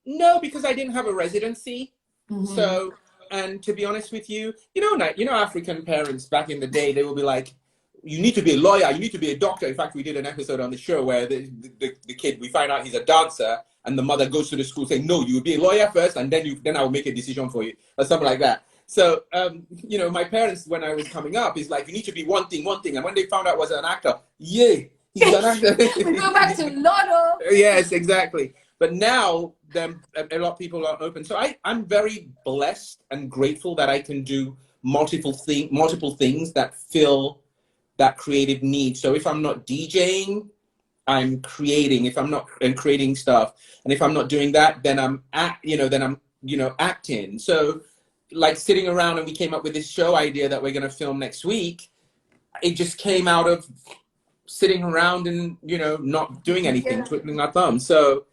No, because I didn't have a residency. So, and to be honest with you, you know, African parents back in the day, they will be like, you need to be a lawyer, you need to be a doctor. In fact, we did an episode on the show where the kid, we find out he's a dancer, and the mother goes to the school saying, no, you will be a lawyer first, and then I will make a decision for you, or something like that. So, you know, my parents, when I was coming up, is like, you need to be one thing. And when they found out I was an actor, yay, he's an actor. We go back to Lotto. Yes, exactly. But now, a lot of people are open. So I'm very blessed and grateful that I can do multiple things that fill that creative need. So if I'm not DJing, I'm creating. If I'm not creating stuff, and if I'm not doing that, then I'm acting. So like sitting around, and we came up with this show idea that we're going to film next week. It just came out of sitting around and, you know, not doing anything, twiddling our thumbs. So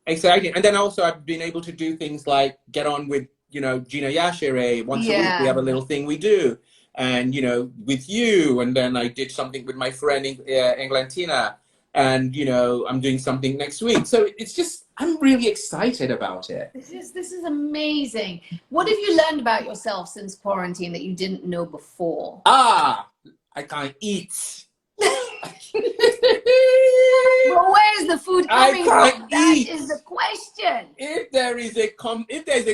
exciting. And then also I've been able to do things like get on with, you know, Gina Yashere once a week. We have a little thing we do. And, you know, with you, and then I did something with my friend Englantina, and, you know, I'm doing something next week. So it's just, I'm really excited about it. This is amazing. What have you learned about yourself since quarantine that you didn't know before? I can't eat. Well, where is the food coming from? That is the question. If there is a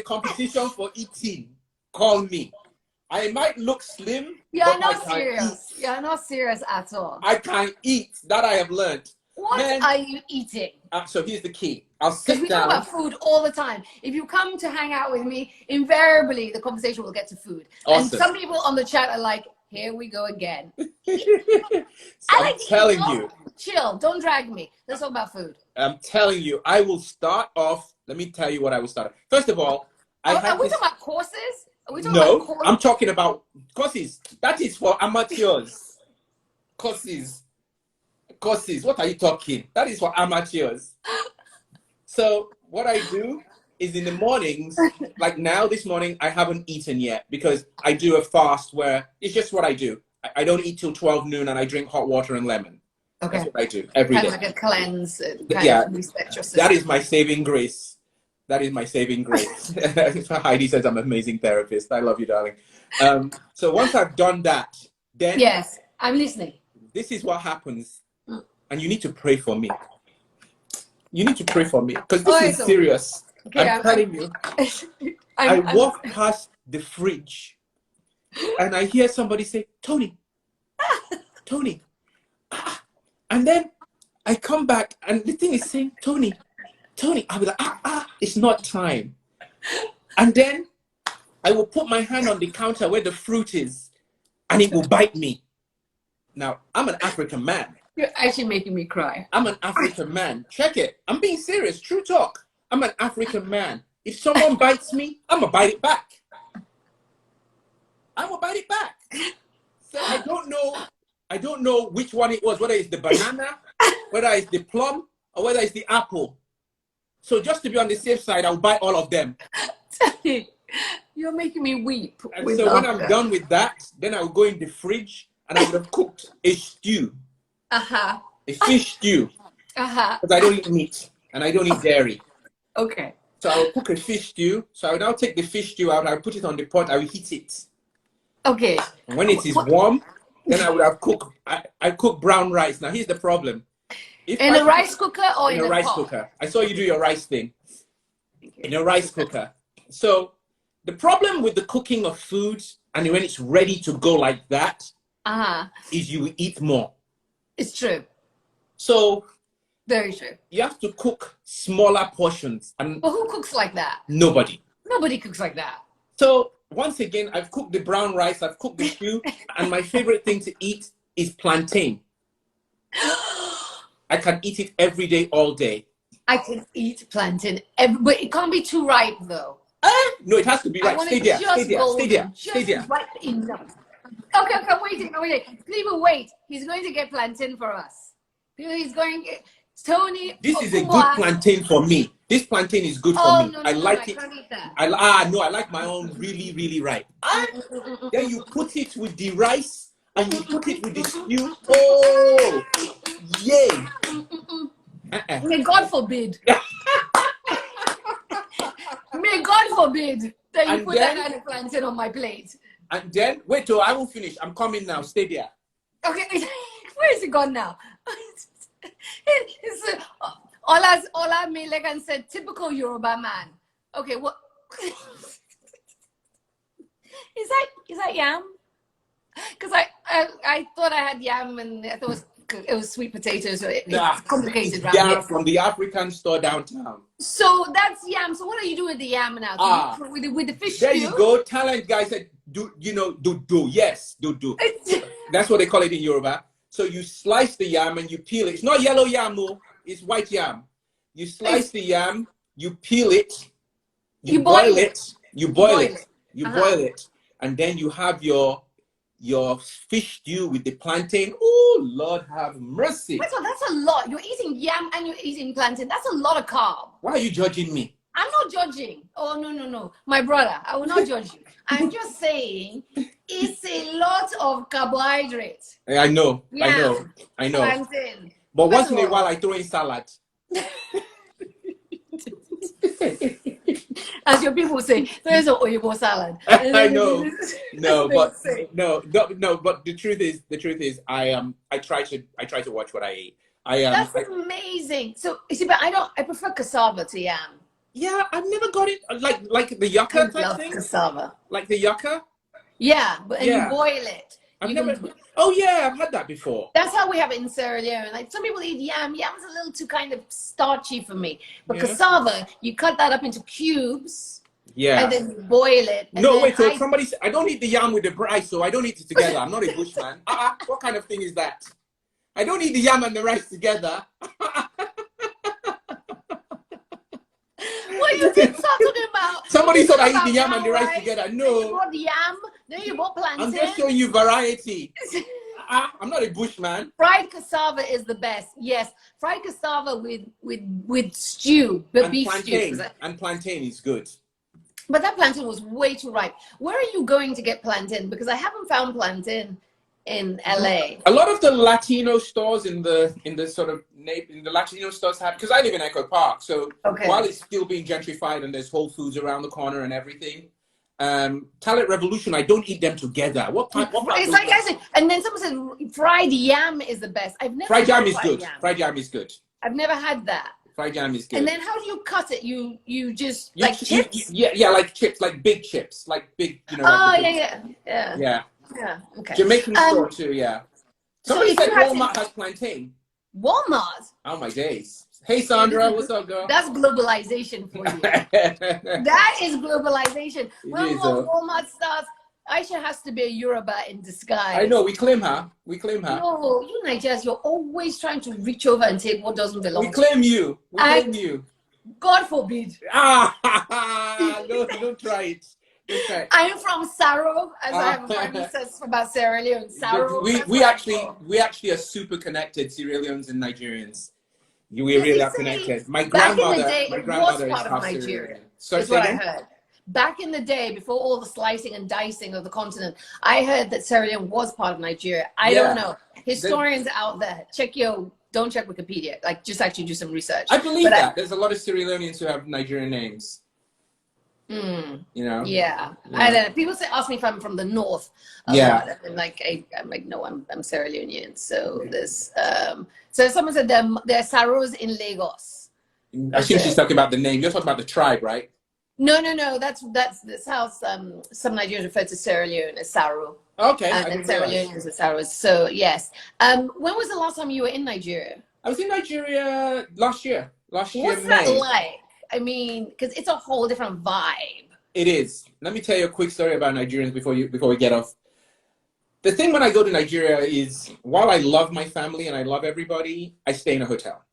competition for eating, call me. I might look slim. You're not serious. You're not serious at all. I can't eat. That I have learned. What are you eating? So here's the key. I'll sit down. Because we talk about food all the time. If you come to hang out with me, invariably the conversation will get to food. Awesome. And some people on the chat are like, here we go again. I'm telling you. Chill. Don't drag me. Let's talk about food. I'm telling you. I will start off. Let me tell you what I will start. First of all, are we talking about courses? No, I'm talking about courses. That is for amateurs. Courses. What are you talking? That is for amateurs. So what I do is in the mornings, like now this morning, I haven't eaten yet because I do a fast where it's just what I do. I don't eat till 12 noon and I drink hot water and lemon. That's Okay. what I do every Kind day. of like a cleanse, Yeah, of reset your system. that is my saving grace. That is my saving grace. Heidi says I'm an amazing therapist. I love you, darling. So once I've done that, then Yes, I'm listening. this is what happens. And you need to pray for me. You need to pray for me because this is serious. Okay, I'm telling you. I walk past the fridge and I hear somebody say, Tony, Tony. And then I come back and the thing is saying, Tony, Tony. I'll be like, it's not time. And then I will put my hand on the counter where the fruit is and it will bite me. Now, I'm an African man. You're actually making me cry. I'm an African man. Check it. I'm being serious. True talk. I'm an African man. If someone bites me, I'm going to bite it back. I'm going to bite it back. So I don't know which one it was, whether it's the banana, whether it's the plum, or whether it's the apple. So just to be on the safe side, I'll buy all of them. You're making me weep. And so when I'm done with that, then I'll go in the fridge and I would have cooked a stew. A fish stew. Because I don't eat meat and I don't eat dairy. Okay. So I'll cook a fish stew. So I will now take the fish stew out, I'll put it on the pot, I will heat it. Okay. And when it is warm, then I would have cooked, I cook brown rice. Now here's the problem. In a rice cooker or in a rice pot? cooker? I saw you do your rice thing. In a rice cooker. So the problem with the cooking of food and when it's ready to go like that is you will eat more. It's true. So very true. You have to cook smaller portions. And but who cooks like that? Nobody. Nobody cooks like that. So once again, I've cooked the brown rice, I've cooked the stew, and my favorite thing to eat is plantain. I can eat it every day, all day. I can eat plantain, but it can't be too ripe though. No, it has to be ripe. Stay there, stay there. Ripe enough. Okay, waiting. Please wait. He's going to get plantain for us. He's going. Tony. This is a good plantain for me. This plantain is good for me. No, I like it. Can't eat that. I like my own really, really ripe. Then you put it with the rice and you put it with the stew. Oh, yay! May God forbid. May God forbid that you put that kind of plantain on my plate. And then, wait till I will finish. I'm coming now. Stay there. Okay, where is he gone now? Ola Melegan said, typical Yoruba man. Okay, what? Is that yam? Because I thought I had yam and I thought it was sweet potatoes. So it's complicated. It's yam from the African store downtown. So that's yam. So what are you doing with the yam now? With the fish there stew? You go. Talent guy said, do. Yes, do. That's what they call it in Yoruba. So you slice the yam and you peel it. It's not yellow yam, it's white yam. You slice the yam, you peel it, you boil it, boil it, and then you have your fish stew with the plantain. Oh, Lord have mercy. Wait, so that's a lot. You're eating yam and you're eating plantain. That's a lot of carb. Why are you judging me? I'm not judging. Oh, no. My brother, I will not judge you. I'm just saying it's a lot of carbohydrates. I know. Plantain. But once in a while, I throw in salad. As your people say, there's an oyibo salad. I know. No, but the truth is, I try to watch what I eat. That's amazing. So you see, but I prefer cassava to yam. Yeah, I've never got it like the yucca type thing. Cassava. Like the yucca. Yeah, but you boil it. Oh yeah, I've had that before. That's how we have it in Sierra Leone. Like some people eat yam. Yam's a little too kind of starchy for me. But cassava, you cut that up into cubes. Yeah. And then you boil it. No, wait. So somebody said I don't eat the yam with the rice, so I don't eat it together. I'm not a bushman. What kind of thing is that? I don't eat the yam and the rice together. What you think talking about? Somebody said I eat the yam and the rice together. No. You bought yam, then you bought plantain. I'm just showing you variety. I'm not a bushman. Fried cassava is the best. Yes, fried cassava with stew, but beef stew. And plantain is good. But that plantain was way too ripe. Where are you going to get plantain? Because I haven't found plantain in LA. A lot of the Latino stores in the sort of in the Latino stores have, because I live in Echo Park, so Okay. while it's still being gentrified and there's Whole Foods around the corner and everything, Talent Revolution, I don't eat them together. What part? It's like I said, and then someone said fried yam is the best. I've never fried had jam is good. Fried jam is good. I've never had that. Fried jam is good. And then how do you cut it? You just like chips? Yeah, like chips, like big chips, like big, you know. Oh, like yeah. Okay. Jamaican store too, yeah. Somebody said Walmart has plantain. Walmart? Oh my days. Hey Sandra, what's up, girl? That's globalization for you. That is globalization. When Walmart starts, Aisha has to be a Yoruba in disguise. I know, we claim her. We claim her. No, you Nigerians, you're always trying to reach over and take what doesn't belong. We claim you. We claim you. God forbid. No, don't try it. I'm from Saro, as I have a friend who says about Sierra Leone. Saro. We actually are super connected, Sierra Leoneans and Nigerians. We really are connected. My grandmother was part of Nigeria. That's what I heard. Back in the day, before all the slicing and dicing of the continent, I heard that Sierra Leone was part of Nigeria. I don't know. Historians out there, don't check Wikipedia. Like, just actually do some research. I believe that. There's a lot of Sierra Leoneans who have Nigerian names. You know? Yeah. I don't know. People ask me if I'm from the north. I'm like, no, I'm Sierra Leonean. So there's, so someone said there are Saros in Lagos. I think she's talking about the name. You're talking about the tribe, right? No. That's how some Nigerians refer to Sierra Leone as Saro. Okay. And Sierra Leone is Saros. So yes. When was the last time you were in Nigeria? I was in Nigeria last year. What's that like? I mean, because it's a whole different vibe. It is. Let me tell you a quick story about Nigerians before we get off. The thing when I go to Nigeria is, while I love my family and I love everybody, I stay in a hotel.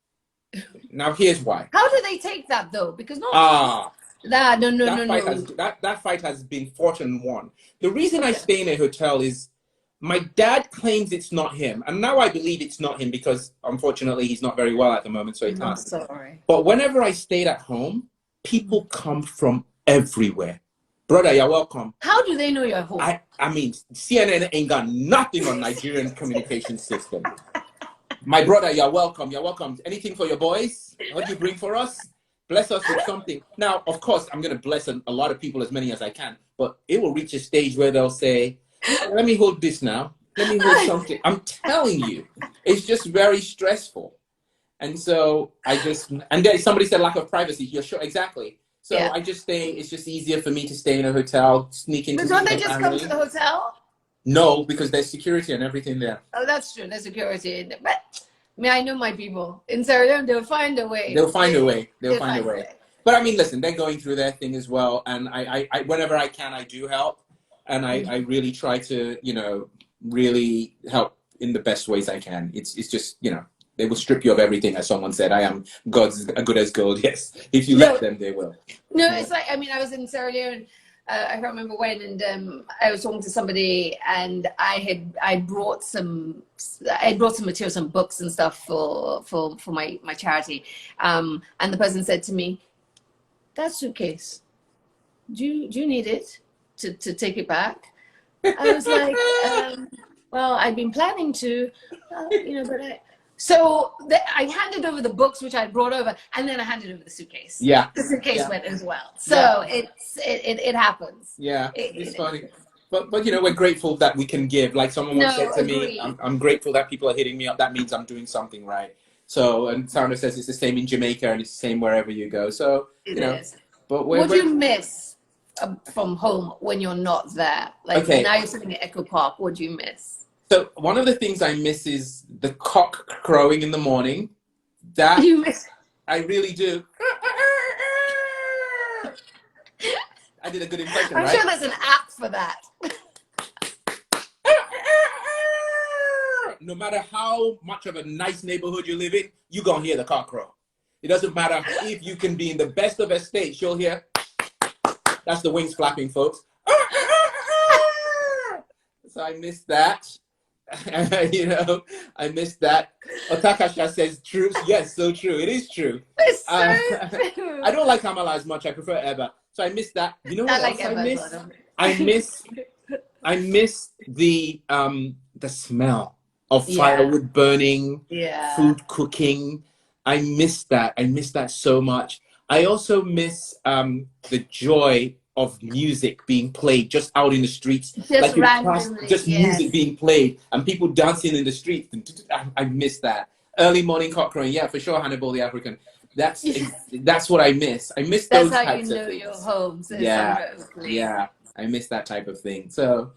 Now here's why. How do they take that though? Because that fight has been fought and won. The reason I stay in a hotel is my dad claims it's not him, and now I believe it's not him because unfortunately he's not very well at the moment, so he can't. I'm sorry. But whenever I stayed at home, people come from everywhere. Brother, you're welcome. How do they know you're home? I mean, CNN ain't got nothing on Nigerian communication system. My brother, you're welcome. You're welcome. Anything for your boys? What do you bring for us? Bless us with something. Now, of course, I'm going to bless a lot of people, as many as I can, but it will reach a stage where they'll say, let me hold this now. Let me hold something. I'm telling you, it's just very stressful. And so and then somebody said lack of privacy. You're sure? Exactly. So I just stay, it's just easier for me to stay in a hotel, sneak into But don't they just come to the hotel? No, because there's security and everything there. Oh, that's true. There's security. But I mean, I know my people. In Sierra Leone, they'll find a way. They'll find a way. But I mean, listen, they're going through their thing as well. And I whenever I can, I do help. And I really try to, really help in the best ways I can. It's just, they will strip you of everything, as someone said. I am God's good as gold. Yes, if you let them, they will. No, it's like, I mean, I was in Sierra Leone. I can't remember when, and I was talking to somebody, and I brought some material, some books and stuff for my charity, and the person said to me, "That suitcase, do you need it to take it back?" I was like, "Well, I've been planning to, but." So I handed over the books, which I brought over, and then I handed over the suitcase. Yeah. The suitcase went as well. So it happens. Yeah, it's funny. But we're grateful that we can give. Like someone once said to me, I'm grateful that people are hitting me up. That means I'm doing something right. So, and Sandra says it's the same in Jamaica and it's the same wherever you go. So, it is. But what do you miss from home when you're not there? Like now you're sitting at Echo Park. What do you miss? So one of the things I miss is the cock crowing in the morning. That you miss? I really do. I did a good impression, I'm sure there's an app for that. No matter how much of a nice neighborhood you live in, you're going to hear the cock crow. It doesn't matter if you can be in the best of estates, you'll hear. That's the wings flapping, folks. So I miss that. I missed that. Otakasha says true. Yes, so true. It is true. It's so true. I don't like Kamala as much. I prefer Eba. So I miss that. You know what else I miss? I miss the the smell of Yeah. firewood burning, Yeah. food cooking. I miss that. I miss that so much. I also miss the joy of music being played just out in the streets, Just like in class, randomly, just yes. music being played and people dancing in the streets. I miss that. Early morning cock crowing, yeah, for sure, Hannibal the African. That's what I miss. I miss That's those how you types of know things. you're home. So Yeah, hopefully. yeah, I miss that type of thing. So,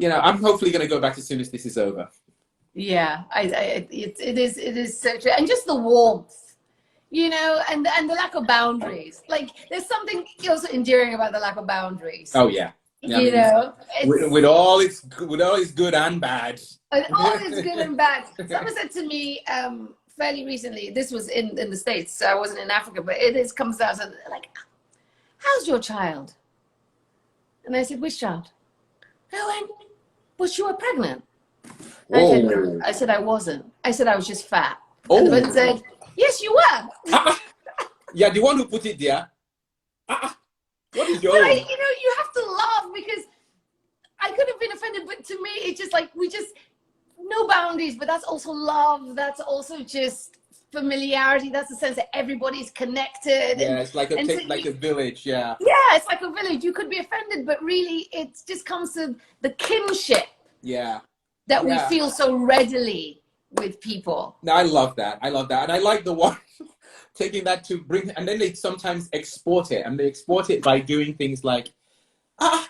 I'm hopefully going to go back as soon as this is over. Yeah, it is so true, and just the warmth, and the lack of boundaries. Like there's something also endearing about the lack of boundaries. Oh yeah, with all its good and bad. And all is good and bad. Someone said to me fairly recently, this was in the States, so I wasn't in Africa, but comes down to like, how's your child? And I said, which child? I went, well, you were pregnant. I said, no. I said I wasn't. I said I was just fat. And the person said, yes, you were. Yeah, the one who put it there. What is your? But you have to laugh because I could have been offended, but to me, it's just like no boundaries. But that's also love. That's also just familiarity. That's the sense that everybody's connected. Yeah, it's like a village. Yeah. Yeah, it's like a village. You could be offended, but really, it just comes to the kinship. Yeah. That we feel so readily with people. No, I love that. And I like the one taking that to bring, and then they sometimes export it, and they export it by doing things like,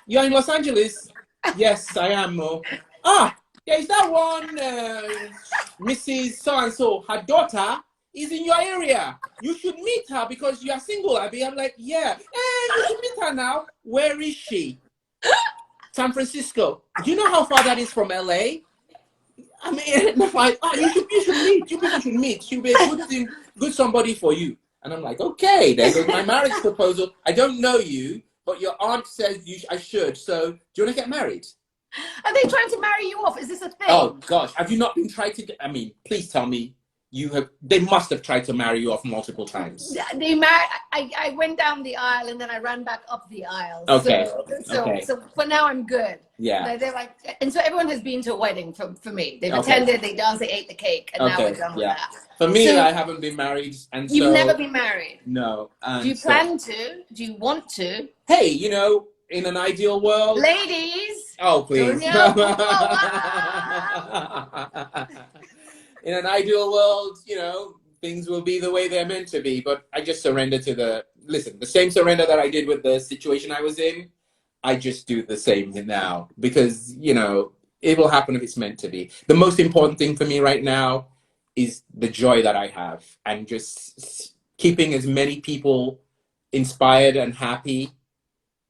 you're in Los Angeles? Yes, I am. Yeah, is that one Mrs. So-and-so, her daughter is in your area. You should meet her because you are single, Abby. I'm like, yeah. Hey, you should meet her now. Where is she? San Francisco. Do you know how far that is from LA? I mean, like, you should meet. You people should meet. She'll be a good somebody for you. And I'm like, okay, there goes my marriage proposal. I don't know you, but your aunt says I should. So, do you want to get married? Are they trying to marry you off? Is this a thing? Oh gosh, have you not been trying to? I mean, please tell me you have. They must have tried to marry you off multiple times. They married. I went down the aisle and then I ran back up the aisle. Okay. So for now I'm good. Yeah. They're like, and so everyone has been to a wedding for me. They've attended, they danced, they ate the cake, and now we're done with that. For me, I haven't been married, and so you've never been married. No. Do you plan to? Do you want to? Hey, in an ideal world, ladies. Oh please. In an ideal world, things will be the way they're meant to be. But I just surrender to the same surrender that I did with the situation I was in. I just do the same now because, it will happen if it's meant to be. The most important thing for me right now is the joy that I have and just keeping as many people inspired and happy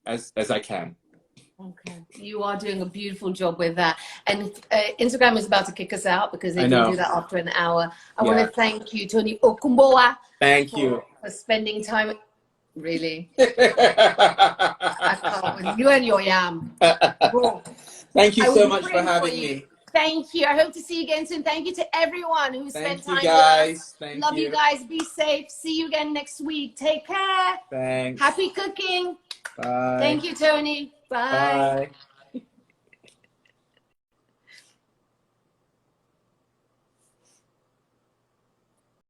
as I can. Okay, you are doing a beautiful job with that. And Instagram is about to kick us out because they can do that after an hour. I want to thank you, Tony Okungbowa. Thank you for spending time. Really, I can't with you and your yam. Thank you so much for having me. Thank you. I hope to see you again soon. Thank you to everyone who spent time with us. Love you guys. Be safe. See you again next week. Take care. Thanks. Happy cooking. Bye. Thank you, Tony. Bye. Bye.